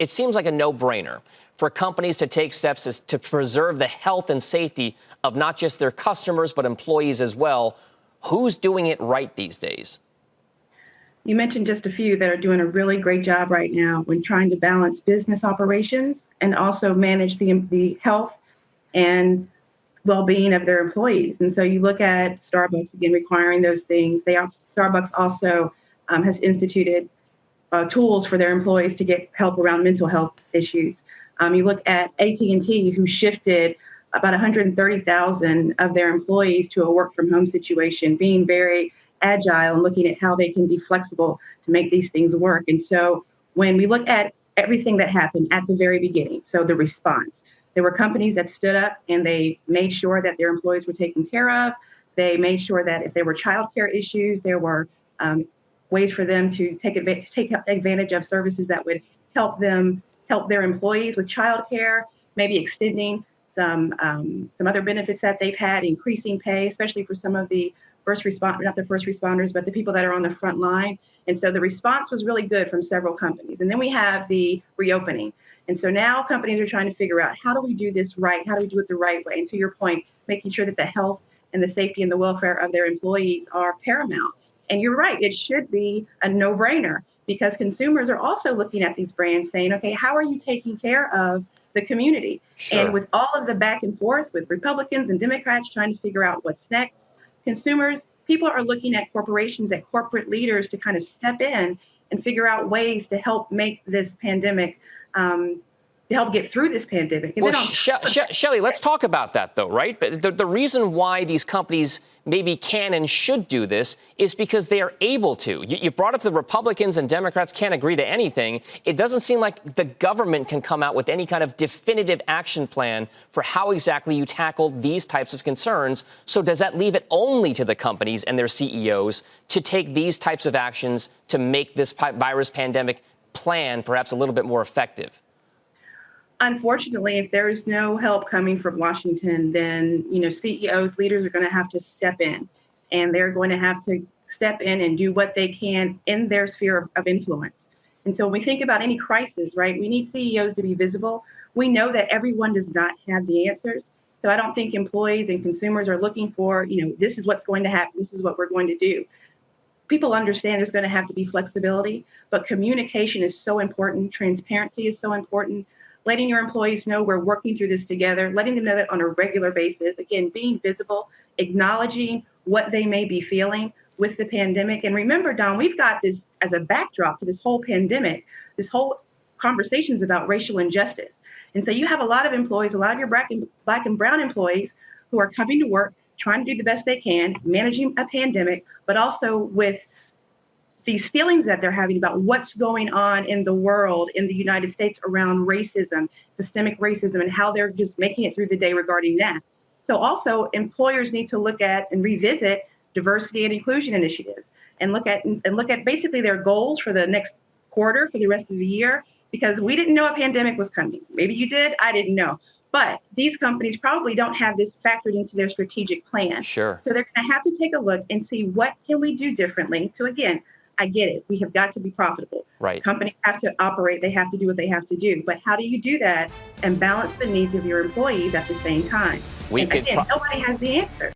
it seems like a no-brainer for companies to take steps to preserve the health and safety of not just their customers, but employees as well. Who's doing it right these days? You mentioned just a few that are doing a really great job right now when trying to balance business operations and also manage the health and well-being of their employees. And so you look at Starbucks, again, requiring those things. Starbucks also has instituted tools for their employees to get help around mental health issues. You look at AT&T, who shifted about 130,000 of their employees to a work-from-home situation, being very agile and looking at how they can be flexible to make these things work. And so when we look at everything that happened at the very beginning, so the response, there were companies that stood up and they made sure that their employees were taken care of. They made sure that if there were childcare issues, there were ways for them to take advantage of services that would help their employees with childcare, maybe extending some other benefits that they've had, increasing pay, especially for some of the not the first responders, but the people that are on the front line. And so the response was really good from several companies. And then we have the reopening. And so now companies are trying to figure out, how do we do this right? How do we do it the right way? And to your point, making sure that the health and the safety and the welfare of their employees are paramount. And you're right, it should be a no-brainer, because consumers are also looking at these brands saying, okay, how are you taking care of the community? Sure. And with all of the back and forth with Republicans and Democrats trying to figure out what's next, people are looking at corporations, at corporate leaders to kind of step in and figure out ways to help make this pandemic, to help get through this pandemic. And well, Shelley, let's talk about that, though, right? But the reason why these companies maybe can and should do this is because they are able to. You brought up the Republicans and Democrats can't agree to anything. It doesn't seem like the government can come out with any kind of definitive action plan for how exactly you tackle these types of concerns. So does that leave it only to the companies and their CEOs to take these types of actions to make this virus pandemic plan perhaps a little bit more effective? Unfortunately, if there is no help coming from Washington, then CEOs, leaders are going to have to step in, and they're going to have to step in and do what they can in their sphere of influence. And so when we think about any crisis, right, we need CEOs to be visible. We know that everyone does not have the answers. So I don't think employees and consumers are looking for, this is what's going to happen. This is what we're going to do. People understand there's going to have to be flexibility, but communication is so important. Transparency is so important. Letting your employees know we're working through this together, letting them know that on a regular basis, again, being visible, acknowledging what they may be feeling with the pandemic. And remember, Don, we've got this as a backdrop to this whole pandemic, this whole conversations about racial injustice. And so you have a lot of employees, a lot of your black and brown employees who are coming to work, trying to do the best they can, managing a pandemic, but also with these feelings that they're having about what's going on in the world, in the United States, around racism, systemic racism, and how they're just making it through the day regarding that. So also employers need to look at and revisit diversity and inclusion initiatives and look at basically their goals for the next quarter, for the rest of the year, because we didn't know a pandemic was coming. Maybe you did, I didn't know. But these companies probably don't have this factored into their strategic plan. Sure. So they're going to have to take a look and see what can we do differently to, again, I get it. We have got to be profitable. Right. Companies have to operate. They have to do what they have to do. But how do you do that and balance the needs of your employees at the same time? Again, nobody has the answer.